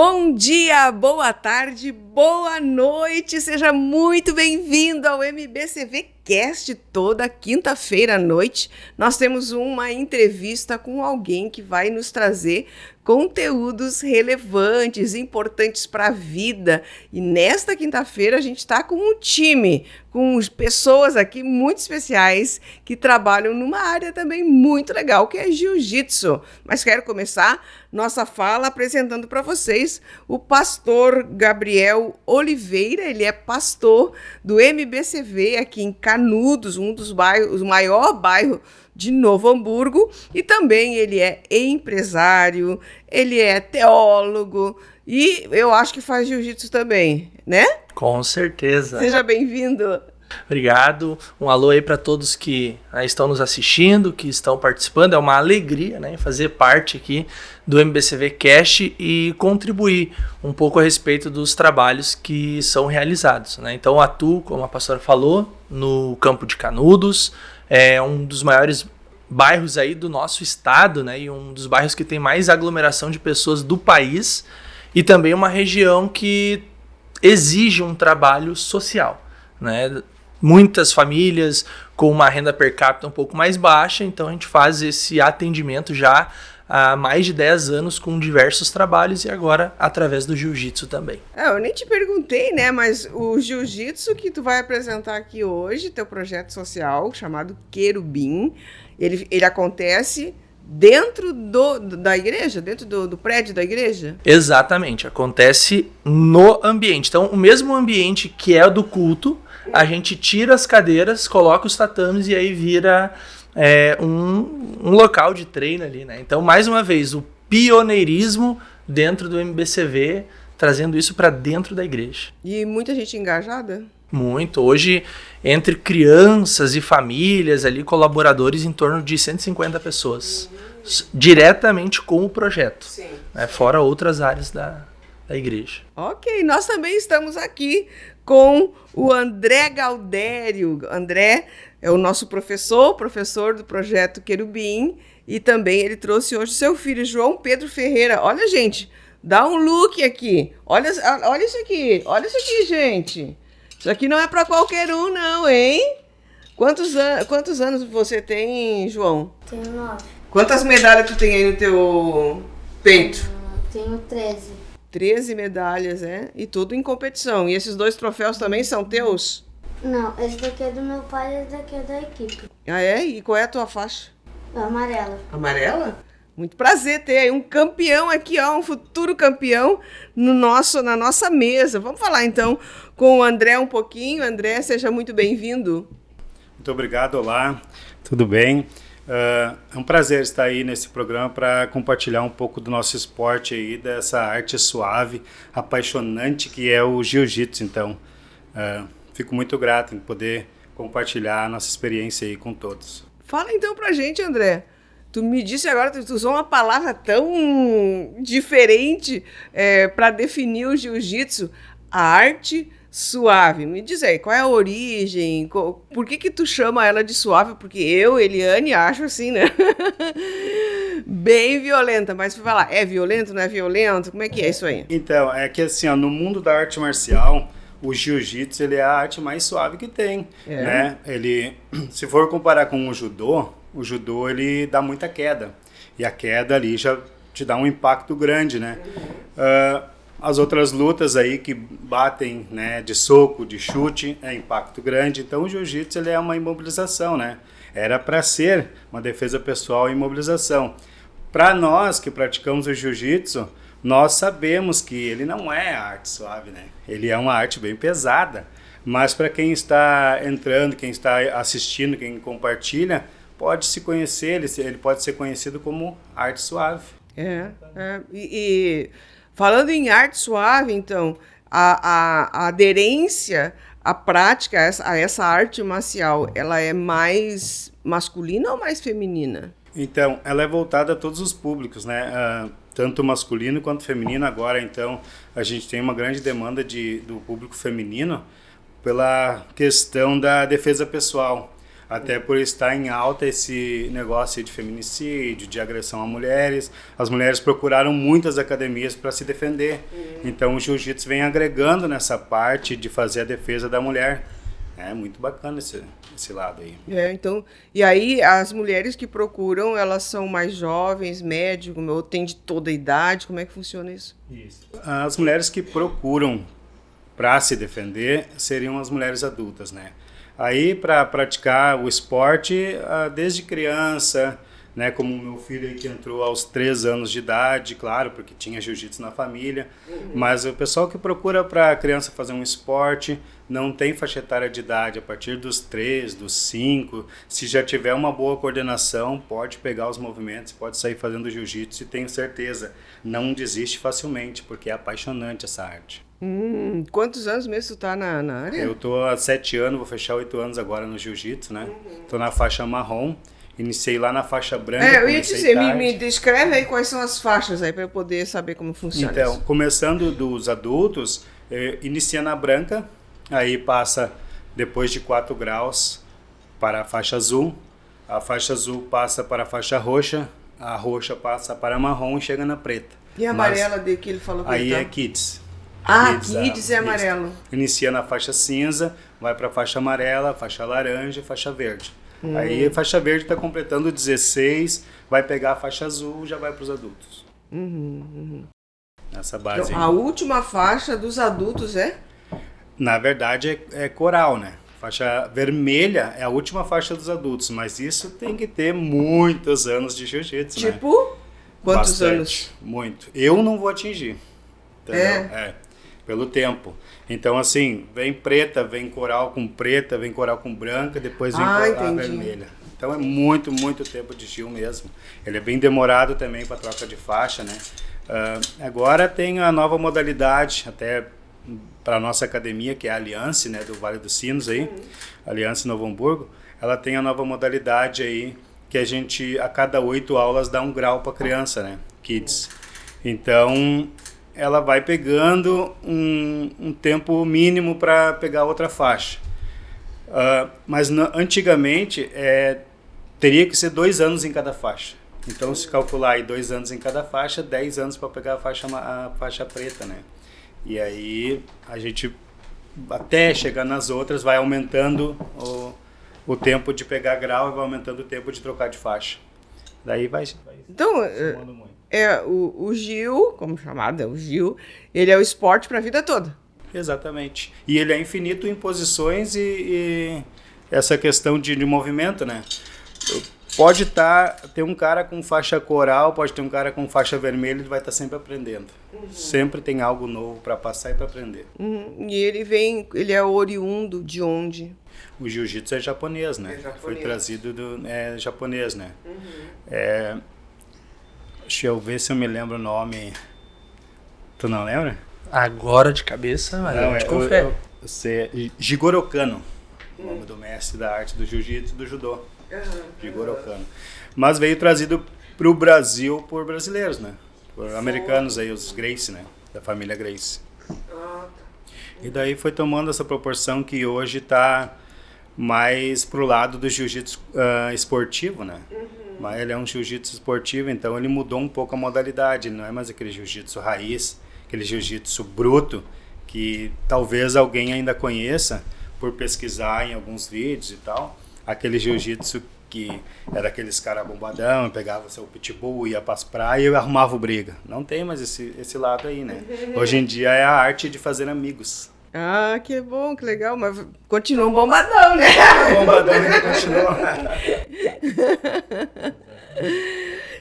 Bom dia, boa tarde, boa noite, seja muito bem-vindo ao MBCV Cast. Toda quinta-feira à noite nós temos uma entrevista com alguém que vai nos trazer conteúdos relevantes, importantes para a vida. E nesta quinta-feira a gente está com um time, com pessoas aqui muito especiais que trabalham numa área também muito legal, que é jiu-jitsu. Mas quero começar nossa fala apresentando para vocês o pastor Gabriel Oliveira. Ele é pastor do MBCV aqui em Canudos, um dos bairros, o maior bairro de Novo Hamburgo, e também ele é empresário, ele é teólogo e eu acho que faz jiu-jitsu também, né? Com certeza. Seja bem-vindo. Obrigado. Um alô aí para todos que estão nos assistindo, que estão participando. É uma alegria, né, fazer parte aqui do MBCV Cast e contribuir um pouco a respeito dos trabalhos que são realizados, né? Então, atuo, como a pastora falou, no campo de Canudos. É um dos maiores bairros aí do nosso estado, né? E um dos bairros que tem mais aglomeração de pessoas do país. E também uma região que exige um trabalho social, né? Muitas famílias com uma renda per capita um pouco mais baixa, então a gente faz esse atendimento já há mais de 10 anos com diversos trabalhos e agora através do jiu-jitsu também. Eu nem te perguntei, né, mas o jiu-jitsu que tu vai apresentar aqui hoje, teu projeto social chamado Querubim, ele acontece dentro da igreja, dentro do prédio da igreja? Exatamente, acontece no ambiente. Então, o mesmo ambiente que é o do culto, a gente tira as cadeiras, coloca os tatames e aí vira um local de treino ali, né? Então, mais uma vez, o pioneirismo dentro do MBCV, trazendo isso para dentro da igreja. E muita gente engajada? Muito. Hoje, entre crianças e famílias, ali, colaboradores, em torno de 150 pessoas. Diretamente com o projeto. Sim. Né? Fora outras áreas da igreja. Ok, nós também estamos aqui com o André Galdério. André é o nosso professor do Projeto Querubim, e também ele trouxe hoje seu filho, João Pedro Ferreira. Olha, gente, dá um look aqui. Olha isso aqui, gente. Isso aqui não é para qualquer um, não, hein? Quantos anos você tem, João? Tenho 9. Quantas medalhas tu tem aí no teu peito? Tenho 13. 13 medalhas, E tudo em competição. E esses 2 troféus também são teus? Não, esse daqui é do meu pai e esse daqui é da equipe. Ah, é? E qual é a tua faixa? É amarela. Amarela? Muito prazer ter aí um campeão aqui, um futuro campeão na nossa mesa. Vamos falar então com o André um pouquinho. André, seja muito bem-vindo. Muito obrigado, olá, tudo bem? É um prazer estar aí nesse programa para compartilhar um pouco do nosso esporte aí, dessa arte suave, apaixonante que é o jiu-jitsu. Então, fico muito grato em poder compartilhar a nossa experiência aí com todos. Fala então pra gente, André. Tu me disse agora, tu usou uma palavra tão diferente para definir o jiu-jitsu, a arte suave. Me diz aí, qual é a origem? Por que tu chama ela de suave? Porque eu, Eliane, acho assim, né? Bem violenta, mas tu vai lá, é violento, não é violento? Como é que é isso aí? Então, é que assim, no mundo da arte marcial, o jiu-jitsu ele é a arte mais suave que tem, né? Ele, se for comparar com o judô ele dá muita queda. E a queda ali já te dá um impacto grande, né? As outras lutas aí que batem, né, de soco, de chute, é impacto grande. Então o jiu-jitsu ele é uma imobilização, né? Era para ser uma defesa pessoal e imobilização. Para nós que praticamos o jiu-jitsu, nós sabemos que ele não é arte suave, né? Ele é uma arte bem pesada. Mas para quem está entrando, quem está assistindo, quem compartilha, pode se conhecer, ele pode ser conhecido como arte suave. E falando em arte suave, então, a aderência à prática, a essa arte marcial, ela é mais masculina ou mais feminina? Então, ela é voltada a todos os públicos, né? Tanto masculino quanto feminino. Agora, então, a gente tem uma grande demanda do público feminino pela questão da defesa pessoal. Até por estar em alta esse negócio de feminicídio, de agressão a mulheres, as mulheres procuraram muitas academias para se defender. Então o jiu-jitsu vem agregando nessa parte de fazer a defesa da mulher. É muito bacana esse lado aí. Então, e aí as mulheres que procuram, elas são mais jovens, médico, ou tem de toda a idade? Como é que funciona isso? Isso. As mulheres que procuram para se defender seriam as mulheres adultas, né? Aí, para praticar o esporte, desde criança, né? Como o meu filho aí que entrou aos 3 anos de idade, claro, porque tinha jiu-jitsu na família. Mas o pessoal que procura para a criança fazer um esporte não tem faixa etária de idade. A partir dos 3, dos 5, se já tiver uma boa coordenação, pode pegar os movimentos, pode sair fazendo jiu-jitsu e tenho certeza, não desiste facilmente, porque é apaixonante essa arte. Quantos anos mesmo tu tá na área? Eu tô há 7 anos, vou fechar 8 anos agora no jiu-jitsu, né? Tô na faixa marrom, iniciei lá na faixa branca. Eu ia dizer, me descreve aí quais são as faixas aí para eu poder saber como funciona então, isso. Começando dos adultos, inicia na branca, aí passa depois de 4 graus para a faixa azul passa para a faixa roxa, a roxa passa para a marrom e chega na preta. E a amarela de que ele falou que aí ele tá? é Kids. Kids é amarelo. Inicia na faixa cinza, vai para a faixa amarela, faixa laranja e faixa verde. Aí a faixa verde está completando 16, vai pegar a faixa azul e já vai para os adultos. Nessa base. Então, a última faixa dos adultos é? Na verdade é coral, né? Faixa vermelha é a última faixa dos adultos, mas isso tem que ter muitos anos de jiu-jitsu, né? Tipo, quantos Bastante, anos? Muito. Eu não vou atingir, entendeu? Pelo tempo. Então, assim, vem preta, vem coral com preta, vem coral com branca, depois vem coral vermelha. Então, é muito, muito tempo de Gil mesmo. Ele é bem demorado também para troca de faixa, né? Agora tem a nova modalidade, até para a nossa academia, que é a Aliança, né, do Vale dos Sinos aí, Aliança Novo Hamburgo. Ela tem a nova modalidade aí, que a gente, a cada 8 aulas, dá um grau para criança, né? Kids. Então, ela vai pegando um tempo mínimo para pegar outra faixa. Mas antigamente teria que ser 2 anos em cada faixa. Então, se calcular aí 2 anos em cada faixa, 10 anos para pegar a faixa preta, né? E aí a gente, até chegar nas outras, vai aumentando o tempo de pegar grau e vai aumentando o tempo de trocar de faixa. Daí vai então, muito. O Gil, como chamado, o Gil, ele é o esporte para a vida toda. Exatamente. E ele é infinito em posições e essa questão de movimento, né? Pode ter um cara com faixa coral, pode ter um cara com faixa vermelha, ele vai estar sempre aprendendo. Sempre tem algo novo para passar e para aprender. E ele é oriundo de onde? O jiu-jitsu é japonês, né? Foi trazido do japonês, né? Deixa eu ver se eu me lembro o nome. Tu não lembra? Agora de cabeça, mas não, eu te confere. Jigoro Kano, o nome do mestre da arte do jiu-jitsu e do judô. Jigoro Kano. Mas veio trazido para o Brasil por brasileiros, né? Por americanos aí, os Gracie, né? Da família Gracie. E daí foi tomando essa proporção que hoje está mais pro lado do jiu-jitsu esportivo, né? Mas ele é um jiu-jitsu esportivo, então ele mudou um pouco a modalidade. Ele não é mais aquele jiu-jitsu raiz, aquele jiu-jitsu bruto, que talvez alguém ainda conheça por pesquisar em alguns vídeos e tal. Aquele jiu-jitsu que era aqueles caras bombadão, pegava seu pitbull, ia para as praias e arrumava briga. Não tem mais esse lado aí, né? Hoje em dia é a arte de fazer amigos. Ah, que bom, que legal, mas continua um bombadão, né? Bombadão ainda continua.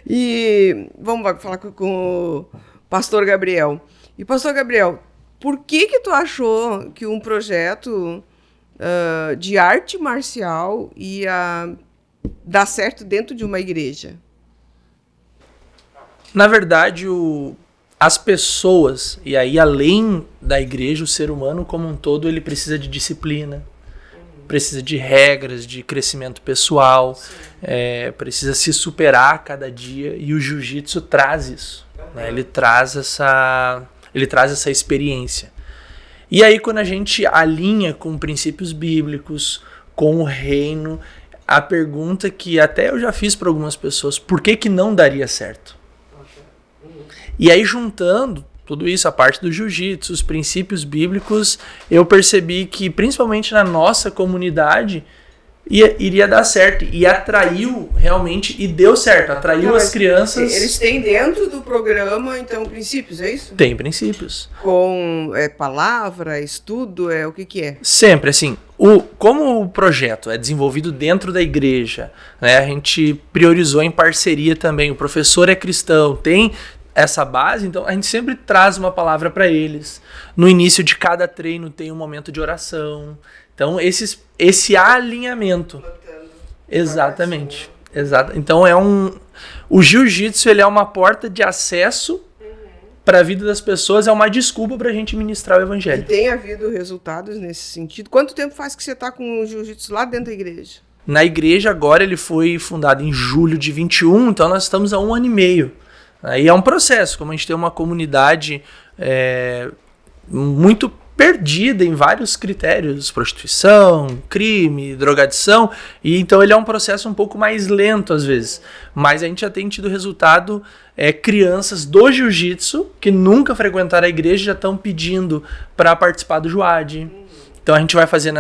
E vamos falar com o Pastor Gabriel. E Pastor Gabriel, por que tu achou que um projeto de arte marcial ia dar certo dentro de uma igreja? Na verdade, as pessoas, e aí além da igreja, o ser humano como um todo, ele precisa de disciplina, precisa de regras, de crescimento pessoal, precisa se superar a cada dia, e o jiu-jitsu traz isso, né? Ele traz essa experiência. E aí quando a gente alinha com princípios bíblicos, com o reino, a pergunta que até eu já fiz para algumas pessoas: por que que não daria certo? E aí, juntando tudo isso, a parte do jiu-jitsu, os princípios bíblicos, eu percebi que, principalmente na nossa comunidade, iria dar certo. E atraiu realmente, e deu certo. Atraiu as crianças. Eles têm dentro do programa, então, princípios, é isso? Tem princípios. Com palavra, estudo, o que é? Sempre, assim, como o projeto é desenvolvido dentro da igreja, né, a gente priorizou em parceria também, o professor é cristão, tem essa base, então a gente sempre traz uma palavra para eles. No início de cada treino tem um momento de oração. Então, esse alinhamento. Exatamente. Então, o jiu-jitsu, ele é uma porta de acesso para a vida das pessoas, é uma desculpa para a gente ministrar o evangelho. E tem havido resultados nesse sentido. Quanto tempo faz que você está com o jiu-jitsu lá dentro da igreja? Na igreja, agora, ele foi fundado em julho de 21, então nós estamos há 1 ano e meio. Aí é um processo, como a gente tem uma comunidade muito perdida em vários critérios, prostituição, crime, drogadição, e então ele é um processo um pouco mais lento às vezes, mas a gente já tem tido resultado, crianças do jiu-jitsu que nunca frequentaram a igreja já estão pedindo para participar do JUAD. Então a gente vai fazendo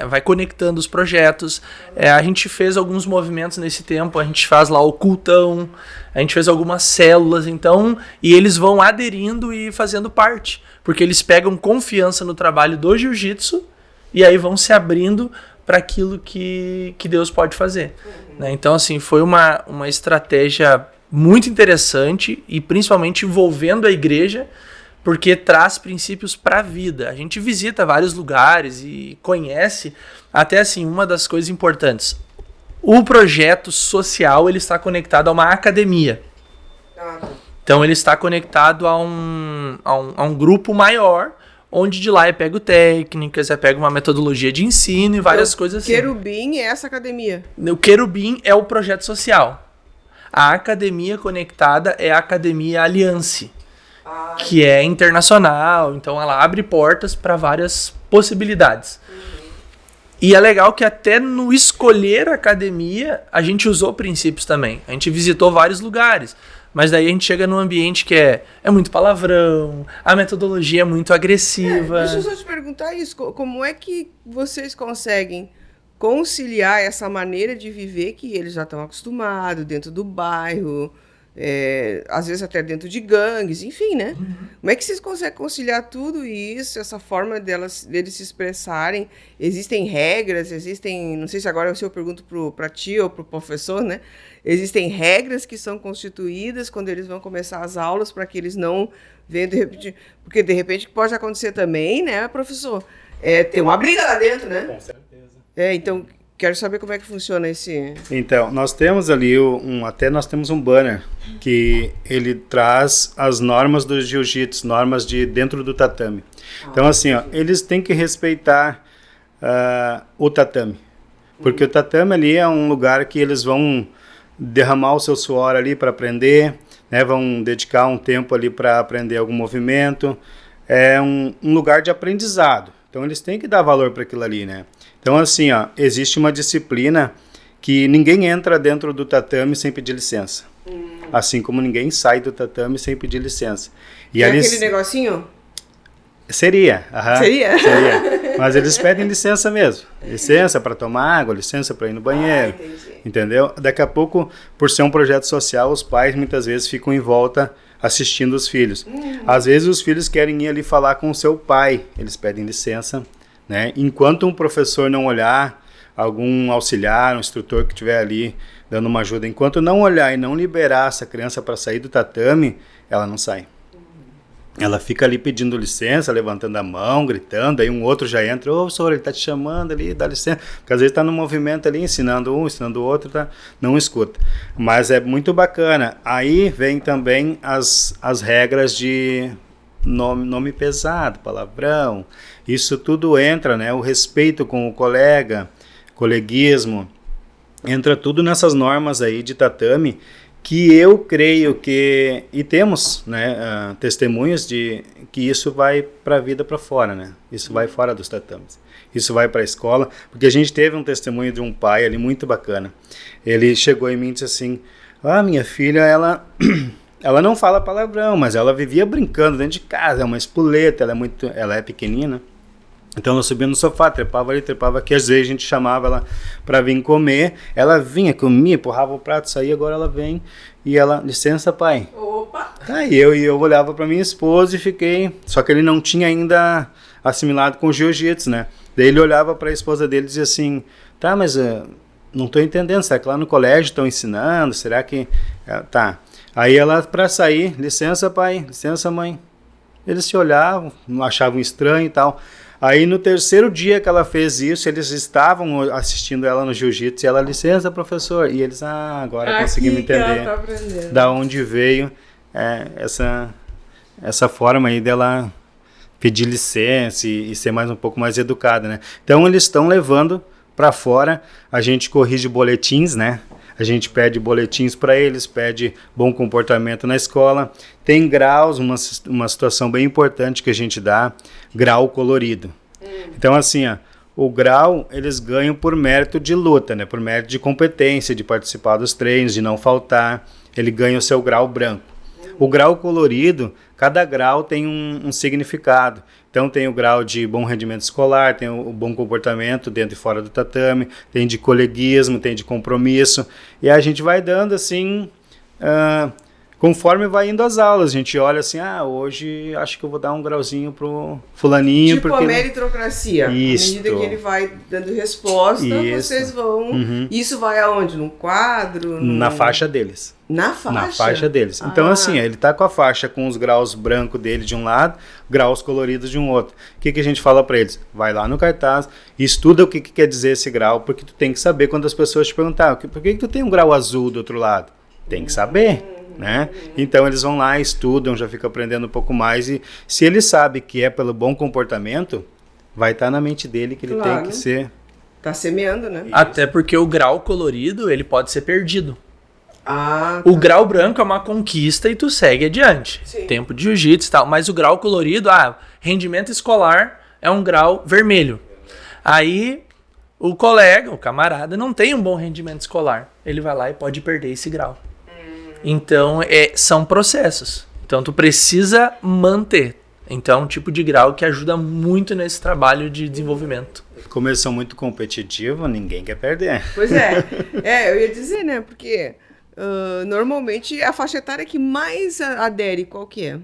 vai conectando os projetos, a gente fez alguns movimentos nesse tempo, a gente faz lá o cultão, a gente fez algumas células, então, e eles vão aderindo e fazendo parte, porque eles pegam confiança no trabalho do jiu-jitsu e aí vão se abrindo para aquilo que Deus pode fazer. Né? Então, assim, foi uma estratégia muito interessante e principalmente envolvendo a igreja, porque traz princípios para a vida. A gente visita vários lugares e conhece, até assim, uma das coisas importantes. O projeto social, ele está conectado a uma academia. Então, ele está conectado a um grupo maior, onde de lá eu pego técnicas, eu pego uma metodologia de ensino e várias coisas assim. O Querubim é essa academia? O Querubim é o projeto social. A academia conectada é a Academia Aliança, que é internacional, então ela abre portas para várias possibilidades. E é legal que até no escolher a academia, a gente usou princípios também. A gente visitou vários lugares, mas daí a gente chega num ambiente que é muito palavrão, a metodologia é muito agressiva. Deixa eu só te perguntar isso, como é que vocês conseguem conciliar essa maneira de viver que eles já estão acostumados dentro do bairro, às vezes até dentro de gangues, enfim, né? Como é que vocês conseguem conciliar tudo isso, essa forma deles se expressarem? Existem regras, não sei se agora eu pergunto para ti ou para o professor, né? Existem regras que são constituídas quando eles vão começar as aulas para que eles não venham de repente, porque de repente pode acontecer também, né, professor? Tem uma briga lá dentro, né? Com certeza. Então, quero saber como é que funciona esse... Então, nós temos ali até nós temos um banner que ele traz as normas do jiu-jitsu, normas de dentro do tatame. Então, assim, eles têm que respeitar o tatame, porque o tatame ali é um lugar que eles vão derramar o seu suor ali para aprender, né? Vão dedicar um tempo ali para aprender algum movimento. É um lugar de aprendizado. Então, eles têm que dar valor para aquilo ali, né? Então, assim, existe uma disciplina que ninguém entra dentro do tatame sem pedir licença. Assim como ninguém sai do tatame sem pedir licença. E aquele negocinho? Seria. Seria? Mas eles pedem licença mesmo. Licença para tomar água, licença para ir no banheiro. Entendeu? Daqui a pouco, por ser um projeto social, os pais muitas vezes ficam em volta assistindo os filhos. Às vezes os filhos querem ir ali falar com o seu pai. Eles pedem licença. Né? Enquanto um professor não olhar, algum auxiliar, um instrutor que estiver ali dando uma ajuda, enquanto não olhar e não liberar essa criança para sair do tatame, ela não sai. Ela fica ali pedindo licença, levantando a mão, gritando, aí um outro já entra, professor, ele está te chamando ali, dá licença, porque às vezes está no movimento ali, ensinando um, ensinando o outro, tá? Não escuta. Mas é muito bacana. Aí vem também as regras de nome pesado, palavrão, isso tudo entra, né? O respeito com o colega, coleguismo, entra tudo nessas normas aí de tatame que eu creio que, e temos, né, testemunhos de que isso vai para a vida para fora, né? Isso vai fora dos tatames. Isso vai para a escola, porque a gente teve um testemunho de um pai ali muito bacana. Ele chegou em mim e disse assim: minha filha, ela não fala palavrão, mas ela vivia brincando dentro de casa, é uma espoleta, ela é pequenina. Então ela subia no sofá, trepava ali, trepava aqui. Às vezes a gente chamava ela para vir comer. Ela vinha, comia, empurrava o prato, saía. Agora ela vem e ela... Licença, pai. Opa! Aí eu olhava para minha esposa e fiquei... Só que ele não tinha ainda assimilado com o jiu-jitsu, né? Daí ele olhava para a esposa dele e dizia assim: tá, mas não estou entendendo. Será que lá no colégio estão ensinando? Será que... Tá. Aí ela, para sair: licença, pai. Licença, mãe. Eles se olhavam, achavam estranho e tal. Aí no terceiro dia que ela fez isso, eles estavam assistindo ela no jiu-jitsu e ela: licença, professor. E eles: agora conseguimos entender da onde veio essa forma aí dela pedir licença e ser um pouco mais educada, né? Então eles estão levando para fora. A gente corrige boletins, né? A gente pede boletins para eles, pede bom comportamento na escola. Tem graus, uma situação bem importante que a gente dá: grau colorido. Então, assim, o grau eles ganham por mérito de luta, né? Por mérito de competência, de participar dos treinos, de não faltar. Ele ganha o seu grau branco. O grau colorido, cada grau tem um significado. Então tem o grau de bom rendimento escolar, tem o bom comportamento dentro e fora do tatame, tem de coleguismo, tem de compromisso. E a gente vai dando assim, conforme vai indo as aulas. A gente olha assim: hoje acho que eu vou dar um grauzinho pro fulaninho. Tipo porque... a meritocracia. Isso. À medida que ele vai dando resposta, vocês vão... Isso vai aonde? Num quadro? Na faixa deles. Na faixa? Na faixa deles. Então, assim, ele tá com a faixa com os graus brancos dele de um lado, graus coloridos de um outro. O que a gente fala para eles? Vai lá no cartaz, estuda o que quer dizer esse grau, porque tu tem que saber quando as pessoas te perguntarem: por que tu tem um grau azul do outro lado? Tem que saber, né? Então, eles vão lá, estudam, já ficam aprendendo um pouco mais, e se ele sabe que é pelo bom comportamento, vai estar na mente dele que ele tem que ser... Tá semeando, né? Até porque o grau colorido, ele pode ser perdido. Tá. O grau branco é uma conquista e tu segue adiante. Sim. Tempo de jiu-jitsu e tal. Mas o grau colorido, rendimento escolar é um grau vermelho. Aí o colega, o camarada, não tem um bom rendimento escolar. Ele vai lá e pode perder esse grau. Então, são processos. Então, tu precisa manter. Então, é um tipo de grau que ajuda muito nesse trabalho de desenvolvimento. Como eles são muito competitivos, ninguém quer perder. Pois é. Eu ia dizer, né? Porque... normalmente a faixa etária que mais adere, qual que é?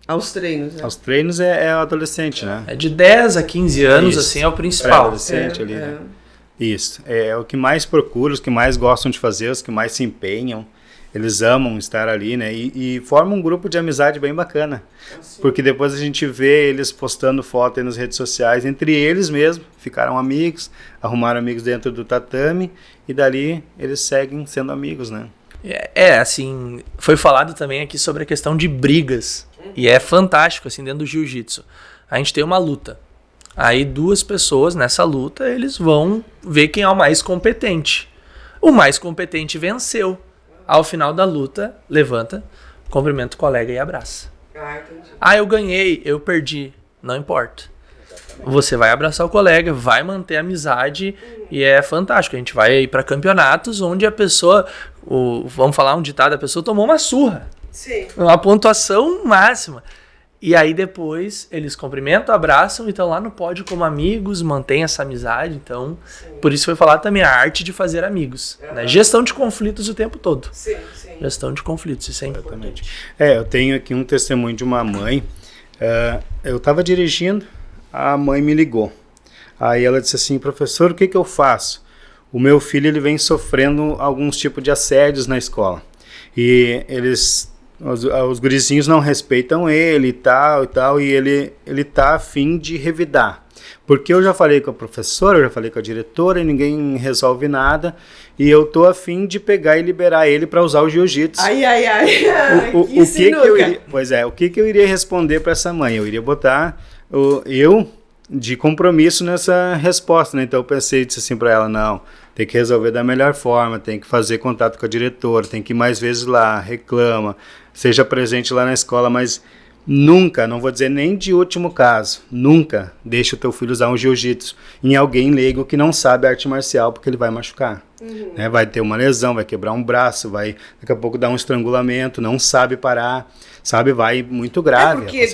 Aos treinos, né? Aos treinos é o adolescente, né? É de 10 a 15 anos, Isso. assim, é o principal. Adolescente ali, né? Isso. É o que mais procura, os que mais gostam de fazer, os que mais se empenham. Eles amam estar ali, né? E formam um grupo de amizade bem bacana. Assim. Porque depois a gente vê eles postando foto aí nas redes sociais, entre eles mesmo, ficaram amigos, arrumaram amigos dentro do tatame, e dali eles seguem sendo amigos, né? Assim, foi falado também aqui sobre a questão de brigas. E é fantástico, assim, dentro do jiu-jitsu. A gente tem uma luta. Aí 2 pessoas nessa luta, eles vão ver quem é o mais competente. O mais competente venceu. Ao final da luta, levanta, cumprimenta o colega e abraça. Entendi. Eu ganhei, eu perdi. Não importa. Você vai abraçar o colega, vai manter a amizade e é fantástico. A gente vai para campeonatos onde a pessoa, vamos falar um ditado, a pessoa tomou uma surra. Sim. Uma pontuação máxima. E aí depois eles cumprimentam, abraçam e estão lá no pódio como amigos, mantém essa amizade. Então, por isso foi falar também a arte de fazer amigos. Né? Gestão de conflitos o tempo todo. Sim. Gestão de conflitos, isso é importante. Eu tenho aqui um testemunho de uma mãe. Eu estava dirigindo, a mãe me ligou. Aí ela disse assim: professor, o que eu faço? O meu filho ele vem sofrendo alguns tipos de assédios na escola. E os gurizinhos não respeitam ele e tal, e ele tá a fim de revidar. Porque eu já falei com a professora, eu já falei com a diretora, e ninguém resolve nada, e eu tô a fim de pegar e liberar ele para usar o jiu-jitsu. O que eu iria responder para essa mãe? Eu iria botar de compromisso nessa resposta, né? Então eu pensei, disse assim para ela: não, tem que resolver da melhor forma, tem que fazer contato com a diretora, tem que ir mais vezes lá, reclama, seja presente lá na escola, mas nunca, não vou dizer nem de último caso, nunca deixe o teu filho usar um jiu-jitsu em alguém leigo que não sabe arte marcial, porque ele vai machucar. Né? Vai ter uma lesão, vai quebrar um braço, vai daqui a pouco dar um estrangulamento, não sabe parar, sabe, vai muito grave. Porque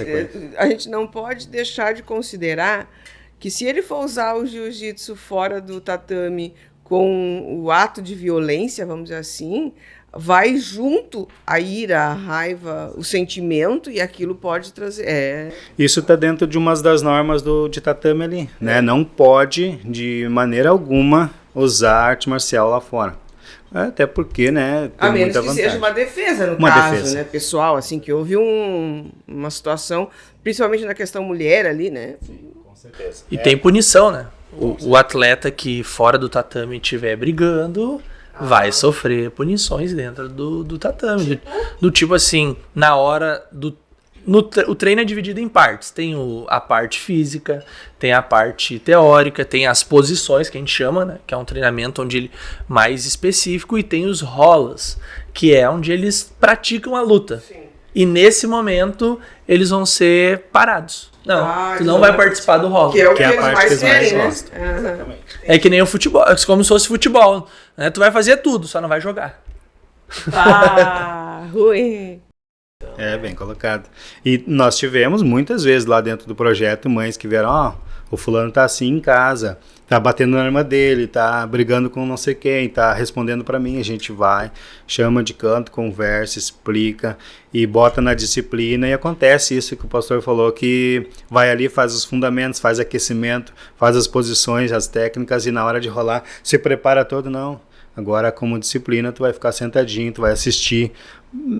a gente não pode deixar de considerar que se ele for usar o jiu-jitsu fora do tatame com o ato de violência, vamos dizer assim, vai junto a ira, a raiva, o sentimento, e aquilo pode trazer... Isso está dentro de uma das normas de tatame ali, né? Não pode, de maneira alguma, usar arte marcial lá fora. Até porque, né, tem a menos muita que vantagem. seja uma defesa, no Uma caso, defesa. né, pessoal, assim, que houve uma situação, principalmente na questão mulher ali, né? Com certeza. E tem punição, né? O atleta que fora do tatame estiver brigando vai sofrer punições dentro do tatame. Do tipo assim, na hora do... O treino é dividido em partes. Tem a parte física, tem a parte teórica, tem as posições que a gente chama, né? Que é um treinamento onde ele mais específico, e tem os rolas, que é onde eles praticam a luta. Sim. E nesse momento eles vão ser parados. Não, tu não vai participar do rolo. Que é o que é a eles parte mais que eles mais querem, né? gostam. Aham. É que nem o futebol, é como se fosse futebol, né? Tu vai fazer tudo, só não vai jogar. Ah, ruim. É, bem colocado. E nós tivemos muitas vezes lá dentro do projeto mães que vieram, o fulano tá assim em casa, tá batendo na irmã dele, tá brigando com não sei quem, tá respondendo para mim. A gente vai, chama de canto, conversa, explica e bota na disciplina, e acontece isso que o pastor falou, que vai ali, faz os fundamentos, faz aquecimento, faz as posições, as técnicas, e na hora de rolar se prepara todo, não. Agora, como disciplina, tu vai ficar sentadinho, tu vai assistir.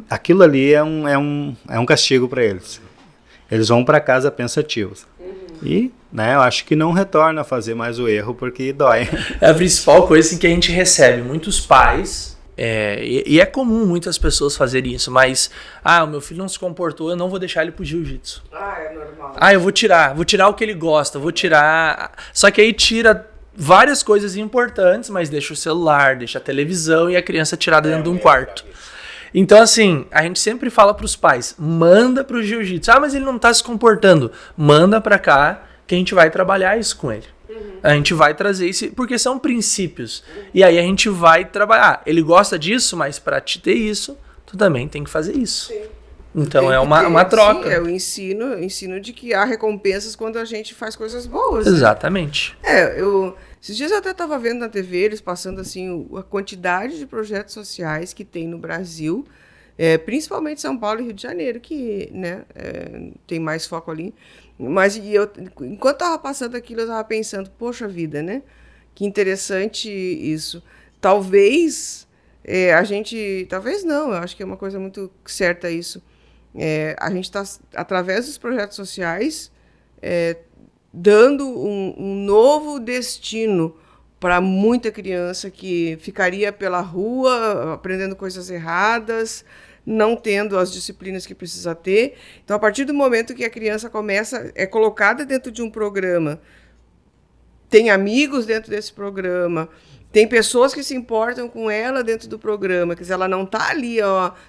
Aquilo ali é um castigo para eles. Eles vão para casa pensativos. E, né, eu acho que não retorna a fazer mais o erro, porque dói. É a principal coisa assim, que a gente recebe. Muitos pais, e é comum muitas pessoas fazerem isso, mas, o meu filho não se comportou, eu não vou deixar ele pro jiu-jitsu. É normal. Eu vou tirar o que ele gosta, vou tirar... Só que aí tira várias coisas importantes, mas deixa o celular, deixa a televisão e a criança tirada dentro de um quarto. Então, assim, a gente sempre fala pros pais, manda pro jiu-jitsu. Mas ele não tá se comportando. Manda pra cá que a gente vai trabalhar isso com ele. A gente vai trazer isso, porque são princípios. E aí a gente vai trabalhar. Ele gosta disso, mas pra te ter isso, tu também tem que fazer isso. Sim. Então é uma troca. Sim, é o ensino de que há recompensas quando a gente faz coisas boas. Né? Exatamente. Esses dias eu até estava vendo na TV, eles passando assim a quantidade de projetos sociais que tem no Brasil, principalmente São Paulo e Rio de Janeiro, que, né, tem mais foco ali. Mas enquanto estava passando aquilo, eu estava pensando, poxa vida, né? Que interessante isso. Talvez talvez não, eu acho que é uma coisa muito certa isso. A gente está, através dos projetos sociais, dando um novo destino para muita criança que ficaria pela rua aprendendo coisas erradas, não tendo as disciplinas que precisa ter. Então, a partir do momento que a criança é colocada dentro de um programa, tem amigos dentro desse programa, tem pessoas que se importam com ela dentro do programa, quer dizer, ela não está ali,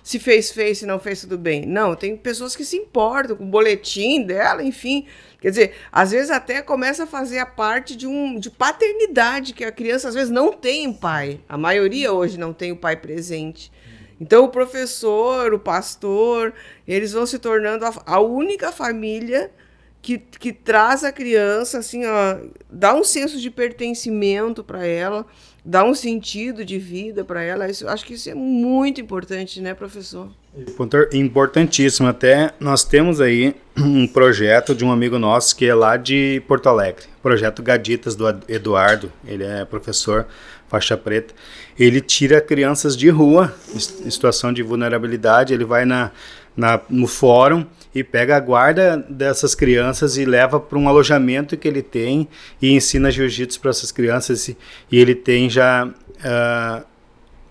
se fez, se não fez, tudo bem. Não, tem pessoas que se importam com o boletim dela, enfim. Quer dizer, às vezes até começa a fazer a parte de paternidade, que a criança às vezes não tem pai. A maioria hoje não tem o pai presente. Então, o professor, o pastor, eles vão se tornando a única família que traz a criança, assim, dá um senso de pertencimento para ela, dá um sentido de vida para ela. Acho que isso é muito importante, né, professor? Importantíssimo. Até nós temos aí um projeto de um amigo nosso que é lá de Porto Alegre, projeto Gaditas, do Eduardo. Ele é professor, faixa preta. Ele tira crianças de rua em situação de vulnerabilidade. Ele vai no fórum e pega a guarda dessas crianças e leva para um alojamento que ele tem e ensina jiu-jitsu para essas crianças. E ele tem já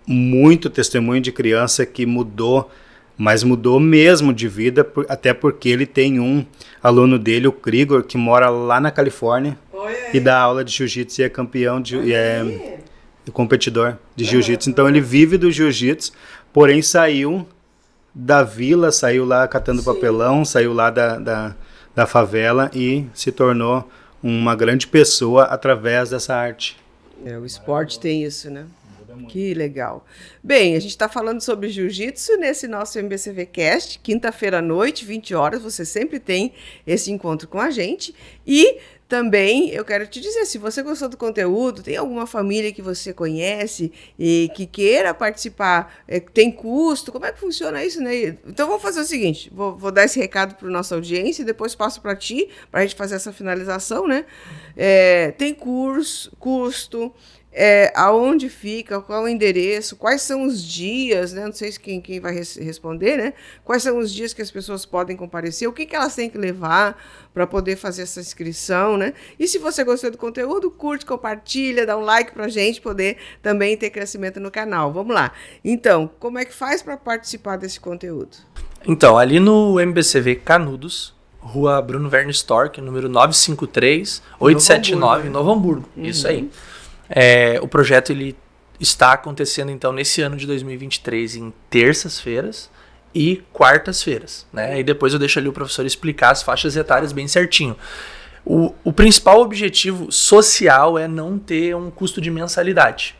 muito testemunho de criança que mudou, mas mudou mesmo de vida, até porque ele tem um aluno dele, o Krigor, que mora lá na Califórnia e dá aula de jiu-jitsu e é campeão competidor de jiu-jitsu. Então ele vive do jiu-jitsu, porém saiu da vila, saiu lá catando papelão, saiu lá da favela e se tornou uma grande pessoa através dessa arte. O esporte tem isso, né? Que legal. Bem, a gente está falando sobre jiu-jitsu nesse nosso MBCV Cast, quinta-feira à noite, 20 horas, você sempre tem esse encontro com a gente. E também eu quero te dizer, se você gostou do conteúdo, tem alguma família que você conhece e que queira participar, tem custo, como é que funciona isso, né? Então vamos fazer o seguinte, vou dar esse recado para a nossa audiência e depois passo para ti, para a gente fazer essa finalização, né? Tem custo, aonde fica, qual o endereço, quais são os dias, né? Não sei se quem vai responder, né? Quais são os dias que as pessoas podem comparecer, o que elas têm que levar para poder fazer essa inscrição, né? E se você gostou do conteúdo, curte, compartilha, dá um like para a gente poder também ter crescimento no canal. Vamos lá. Então, como é que faz para participar desse conteúdo? Então, ali no MBCV Canudos, Rua Bruno Verne Storck, número 953, 879, Novo Hamburgo. Isso aí. O projeto ele está acontecendo então nesse ano de 2023 em terças-feiras e quartas-feiras, né? E depois eu deixo ali o professor explicar as faixas etárias bem certinho. O principal objetivo social é não ter um custo de mensalidade.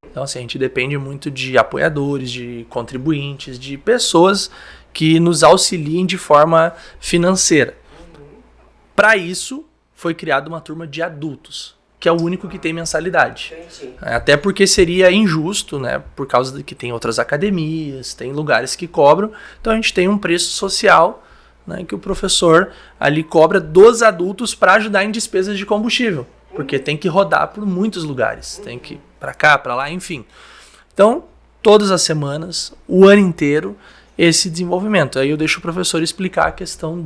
Então assim, a gente depende muito de apoiadores, de contribuintes, de pessoas que nos auxiliem de forma financeira. Para isso foi criada uma turma de adultos, que é o único que tem mensalidade. Entendi. Até porque seria injusto, né? Por causa de que tem outras academias, tem lugares que cobram. Então a gente tem um preço social, né, que o professor ali cobra dos adultos para ajudar em despesas de combustível. Porque tem que rodar por muitos lugares. Tem que ir para cá, para lá, enfim. Então, todas as semanas, o ano inteiro, esse desenvolvimento. Aí eu deixo o professor explicar a questão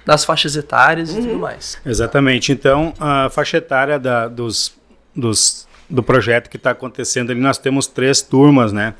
das faixas etárias e tudo mais. Exatamente. Então, a faixa etária do projeto que está acontecendo ali, nós temos 3 turmas, né?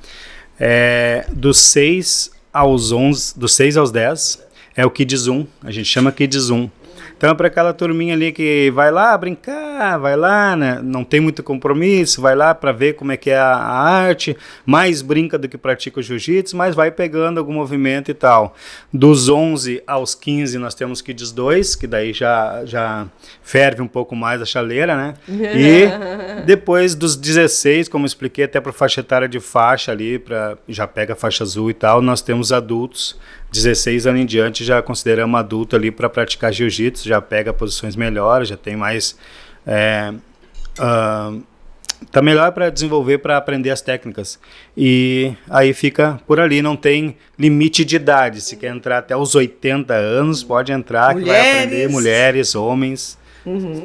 Dos 6 aos 11, dos 6 aos 10, é o Kids 1, a gente chama Kids 1. Então, para aquela turminha ali que vai lá brincar, vai lá, né? Não tem muito compromisso, vai lá para ver como é que é a arte, mais brinca do que pratica o jiu-jitsu, mas vai pegando algum movimento e tal. Dos 11 aos 15 nós temos Kids 2, que daí já ferve um pouco mais a chaleira, né? E depois dos 16, como eu expliquei, até para faixa etária de faixa ali, já pega a faixa azul e tal, nós temos adultos. 16 anos em diante já consideramos adulto ali para praticar jiu-jitsu, já pega posições melhores, já tem mais... tá melhor para desenvolver, para aprender as técnicas. E aí fica por ali, não tem limite de idade. Se quer entrar até os 80 anos, pode entrar, que vai aprender, mulheres, homens,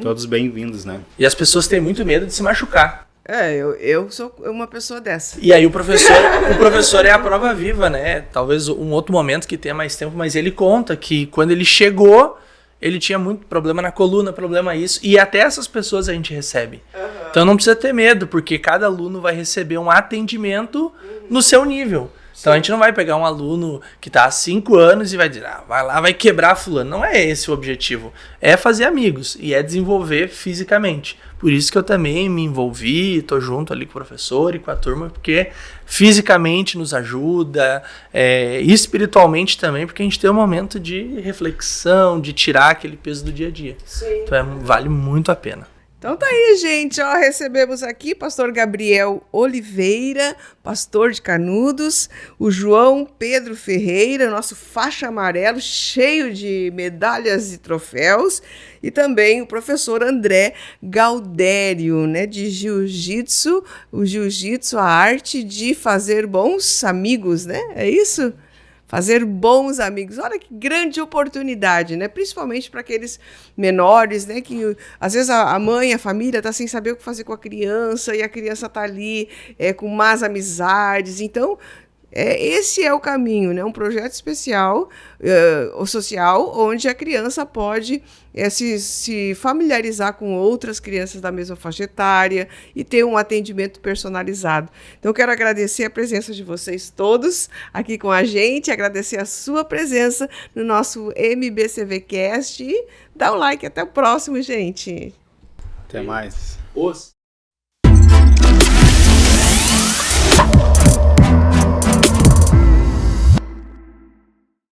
todos bem-vindos, né? E as pessoas têm muito medo de se machucar. Eu sou uma pessoa dessa. E aí o professor é a prova viva, né? Talvez um outro momento que tenha mais tempo, mas ele conta que quando ele chegou, ele tinha muito problema na coluna, problema isso, e até essas pessoas a gente recebe. Então não precisa ter medo, porque cada aluno vai receber um atendimento no seu nível. Então a gente não vai pegar um aluno que está há 5 anos e vai dizer, vai lá, vai quebrar fulano. Não é esse o objetivo. É fazer amigos e é desenvolver fisicamente. Por isso que eu também me envolvi, estou junto ali com o professor e com a turma, porque fisicamente nos ajuda, espiritualmente também, porque a gente tem um momento de reflexão, de tirar aquele peso do dia a dia. Sim. Então vale muito a pena. Então tá aí, gente, recebemos aqui pastor Gabriel Oliveira, pastor de Canudos, o João Pedro Ferreira, nosso faixa amarelo, cheio de medalhas e troféus, e também o professor André Gaudério, né, de jiu-jitsu, a arte de fazer bons amigos, né? É isso? Fazer bons amigos. Olha que grande oportunidade, né? Principalmente para aqueles menores, né? Que às vezes a mãe, a família está sem saber o que fazer com a criança e a criança está ali com más amizades. Então, esse é o caminho, né? Um projeto especial, social, onde a criança pode se familiarizar com outras crianças da mesma faixa etária e ter um atendimento personalizado. Então, quero agradecer a presença de vocês todos aqui com a gente, agradecer a sua presença no nosso MBCV Cast e dá um like. Até o próximo, gente. Até mais.